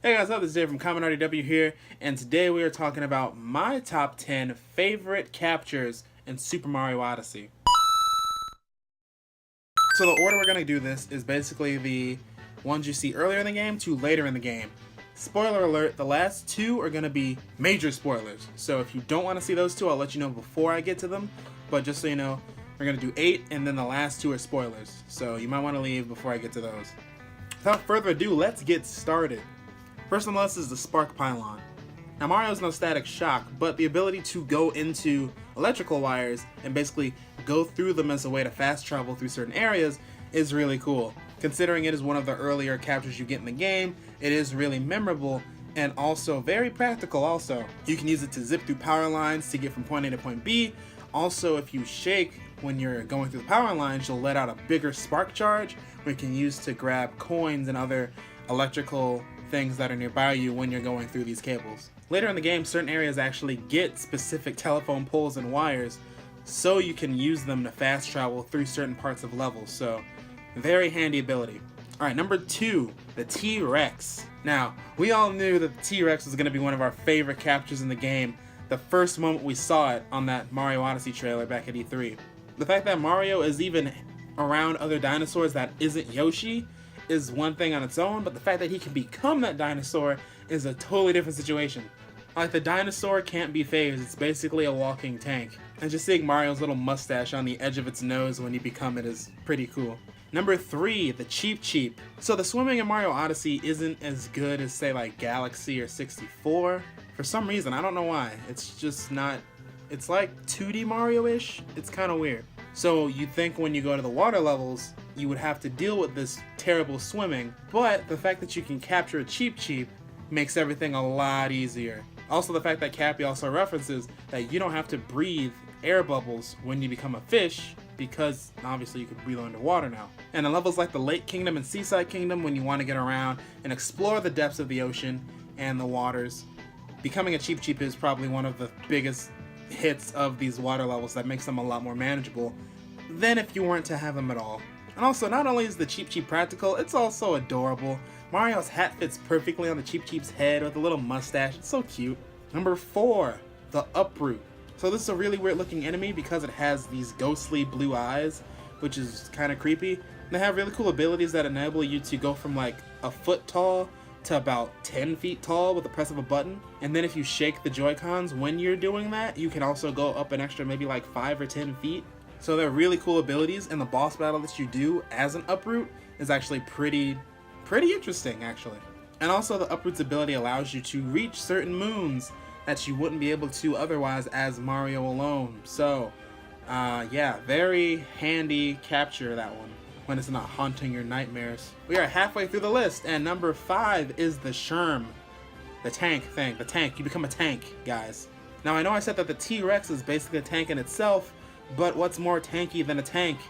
Hey guys, this is Dave from ConMenRDW here, and today we are talking about my top 10 favorite captures in Super Mario Odyssey. So the order we're going to do this is basically the ones you see earlier in the game to later in the game. Spoiler alert, the last two are going to be major spoilers, so if you don't want to see those two, I'll let you know before I get to them, but just so you know, we're going to do 8, and then the last 2 are spoilers, so you might want to leave before I get to those. Without further ado, let's get started. First on the list is the Spark Pylon. Now Mario's no static shock, but the ability to go into electrical wires and basically go through them as a way to fast travel through certain areas is really cool. Considering it is one of the earlier captures you get in the game, it is really memorable and also very practical also. You can use it to zip through power lines to get from point A to point B. Also, if you shake when you're going through the power lines, you'll let out a bigger spark charge, which you can use to grab coins and other electrical things that are nearby you when you're going through these cables. Later in the game, certain areas actually get specific telephone poles and wires, so you can use them to fast travel through certain parts of levels, so very handy ability. Alright, number 2, the TRex. Now, we all knew that the TRex was going to be one of our favorite captures in the game the first moment we saw it on that Mario Odyssey trailer back at E3. The fact that Mario is even around other dinosaurs that isn't Yoshi is one thing on its own, but the fact that he can become that dinosaur is a totally different situation. Like, the dinosaur can't be phased, it's basically a walking tank. And just seeing Mario's little mustache on the edge of its nose when you become it is pretty cool. Number 3, the Cheep Cheep. So the swimming in Mario Odyssey isn't as good as, say, like Galaxy or 64. For some reason, I don't know why. It's just not, it's like 2D Mario-ish. It's kind of weird. So you'd think when you go to the water levels, you would have to deal with this terrible swimming, but the fact that you can capture a Cheep Cheep makes everything a lot easier. Also, the fact that Cappy also references that you don't have to breathe air bubbles when you become a fish, because obviously you can breathe underwater now. And in levels like the Lake Kingdom and Seaside Kingdom, when you want to get around and explore the depths of the ocean and the waters, becoming a Cheep Cheep is probably one of the biggest hits of these water levels that makes them a lot more manageable than if you weren't to have them at all. And also, not only is the Cheep Cheep practical, it's also adorable. Mario's hat fits perfectly on the Cheep Cheep's head with a little mustache. It's so cute. Number 4, the Uproot. So this is a really weird looking enemy because it has these ghostly blue eyes, which is kind of creepy. They have really cool abilities that enable you to go from like a foot tall to about 10 feet tall with the press of a button. And then if you shake the Joy-Cons when you're doing that, you can also go up an extra maybe like 5 or 10 feet. So they're really cool abilities, and the boss battle that you do as an Uproot is actually pretty interesting, actually. And also the Uproot's ability allows you to reach certain moons that you wouldn't be able to otherwise as Mario alone. So, yeah, very handy capture, that one, when it's not haunting your nightmares. We are halfway through the list, and number 5 is the Sherm. The tank thing. The tank. You become a tank, guys. Now, I know I said that the T-Rex is basically a tank in itself, but what's more tanky than a tank?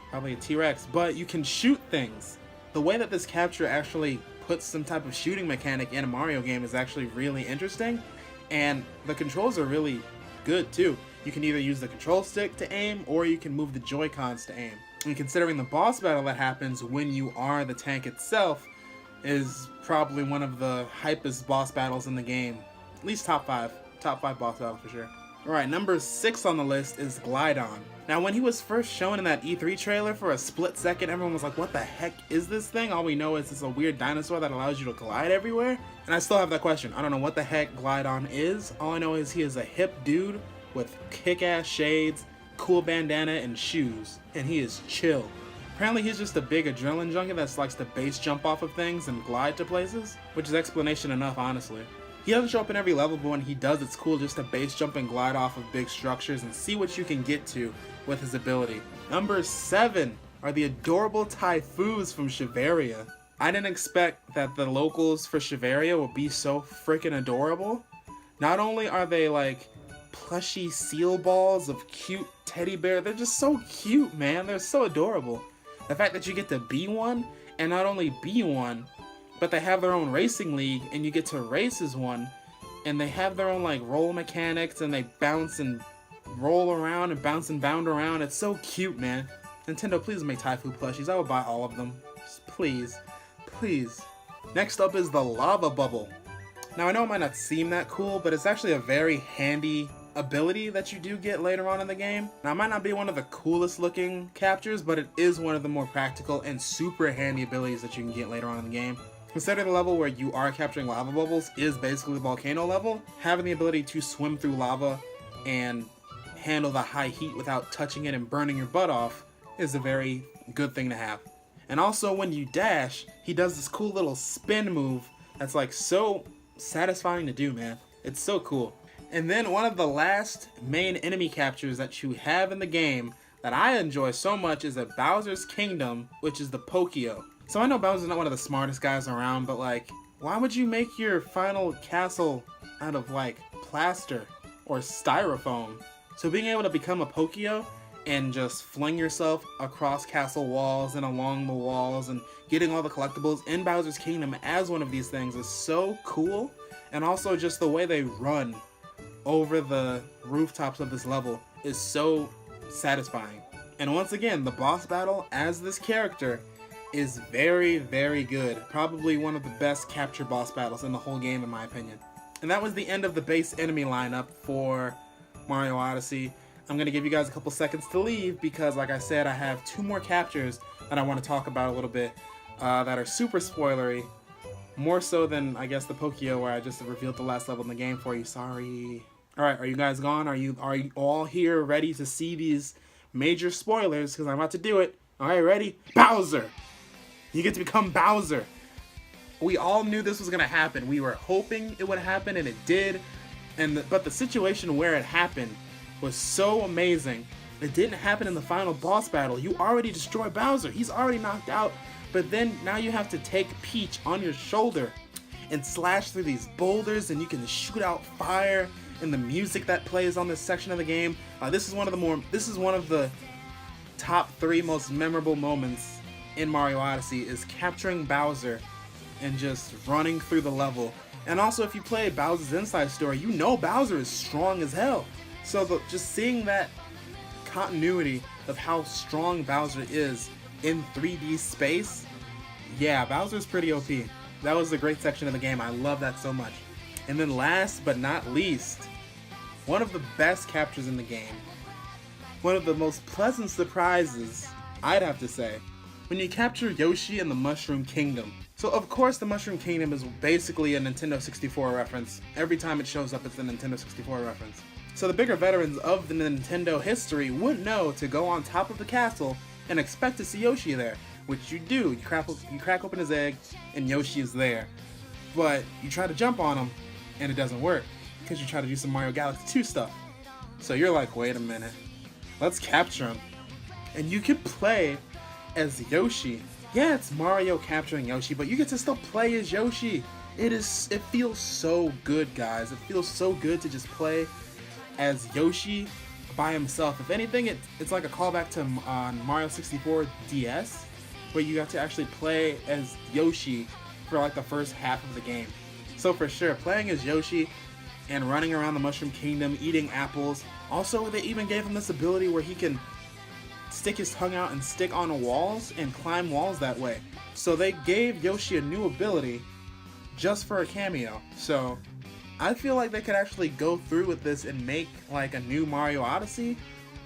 Probably a T-Rex, but you can shoot things. The way that this capture actually puts some type of shooting mechanic in a Mario game is actually really interesting, and the controls are really good too. You can either use the control stick to aim, or you can move the Joy-Cons to aim. And considering the boss battle that happens when you are the tank itself is probably one of the hypest boss battles in the game. At least top 5 boss battles for sure. Alright, number 6 on the list is Glideon. Now, when he was first shown in that E3 trailer, for a split second, everyone was like, what the heck is this thing? All we know is it's a weird dinosaur that allows you to glide everywhere. And I still have that question. I don't know what the heck Glideon is. All I know is he is a hip dude with kick-ass shades, cool bandana, and shoes. And he is chill. Apparently he's just a big adrenaline junkie that likes to base jump off of things and glide to places, which is explanation enough, honestly. He doesn't show up in every level, but when he does, it's cool just to base jump and glide off of big structures and see what you can get to with his ability. Number 7 are the adorable Typhoos from Shiveria. I didn't expect that the locals for Shiveria would be so freaking adorable. Not only are they like plushy seal balls of cute teddy bear, they're just so cute, man. They're so adorable. The fact that you get to be one, and not only be one, but they have their own racing league, and you get to race as one, and they have their own like roll mechanics, and they bounce and roll around and bounce and bound around. It's so cute, man. Nintendo, please make Typhoo plushies. I would buy all of them. Just please. Please. Next up is the lava bubble. Now I know it might not seem that cool, but it's actually a very handy ability that you do get later on in the game. Now it might not be one of the coolest looking captures, but it is one of the more practical and super handy abilities that you can get later on in the game. Considering the level where you are capturing lava bubbles is basically the volcano level, having the ability to swim through lava and handle the high heat without touching it and burning your butt off is a very good thing to have. And also when you dash, he does this cool little spin move that's like so satisfying to do, man. It's so cool. And then one of the last main enemy captures that you have in the game that I enjoy so much is at Bowser's Kingdom, which is the Pokio. So I know Bowser's not one of the smartest guys around, but like, why would you make your final castle out of like plaster or styrofoam? So being able to become a Pokio and just fling yourself across castle walls and along the walls and getting all the collectibles in Bowser's Kingdom as one of these things is so cool. And also just the way they run over the rooftops of this level is so satisfying. And once again, the boss battle as this character is very, very good. Probably one of the best capture boss battles in the whole game in my opinion. And that was the end of the base enemy lineup for Mario Odyssey. I'm going to give you guys a couple seconds to leave because like I said, I have 2 more captures that I want to talk about a little bit that are super spoilery. More so than, I guess, the Pokio where I just revealed the last level in the game for you. Sorry. Alright, are you guys gone? Are you all here ready to see these major spoilers? Because I'm about to do it. Alright, ready? Bowser! You get to become Bowser. We all knew this was going to happen. We were hoping it would happen, and it did. But the situation where it happened was so amazing. It didn't happen in the final boss battle. You already destroyed Bowser. He's already knocked out. But then now you have to take Peach on your shoulder and slash through these boulders, and you can shoot out fire. And the music that plays on this section of the game, this is one of the top 3 most memorable moments in Mario Odyssey is capturing Bowser and just running through the level. And also, if you play Bowser's Inside Story, you know Bowser is strong as hell. So just seeing that continuity of how strong Bowser is in 3D space, yeah, Bowser's pretty OP. That was a great section of the game. I love that so much. And then last but not least, one of the best captures in the game. One of the most pleasant surprises, I'd have to say, when you capture Yoshi in the Mushroom Kingdom. So of course the Mushroom Kingdom is basically a Nintendo 64 reference. Every time it shows up it's a Nintendo 64 reference. So the bigger veterans of the Nintendo history would know to go on top of the castle and expect to see Yoshi there. Which you do. You crack open his egg and Yoshi is there. But you try to jump on him and it doesn't work. Because you try to do some Mario Galaxy 2 stuff. So you're like, wait a minute. Let's capture him. And you can play as Yoshi. Yeah, it's Mario capturing Yoshi, but you get to still play as Yoshi. It feels so good, guys. It feels so good to just play as Yoshi by himself. If anything, it's like a callback to Mario 64 DS, where you got to actually play as Yoshi for like the first half of the game. So for sure, playing as Yoshi and running around the Mushroom Kingdom, eating apples. Also, they even gave him this ability where he can stick his tongue out and stick on walls and climb walls that way. So they gave Yoshi a new ability just for a cameo. So I feel like they could actually go through with this and make like a new Mario Odyssey,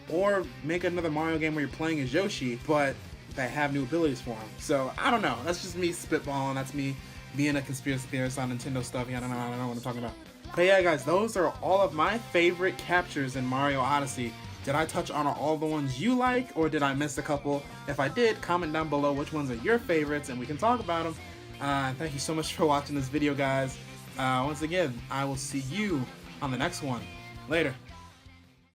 or make another Mario game where you're playing as Yoshi, but they have new abilities for him. So I don't know. That's just me spitballing. That's me being a conspiracy theorist on Nintendo stuff. Yeah, I don't know what I'm talking about. But yeah, guys, those are all of my favorite captures in Mario Odyssey. Did I touch on all the ones you like, or did I miss a couple? If I did, comment down below which ones are your favorites, and we can talk about them. Thank you so much for watching this video, guys. Once again, I will see you on the next one. Later.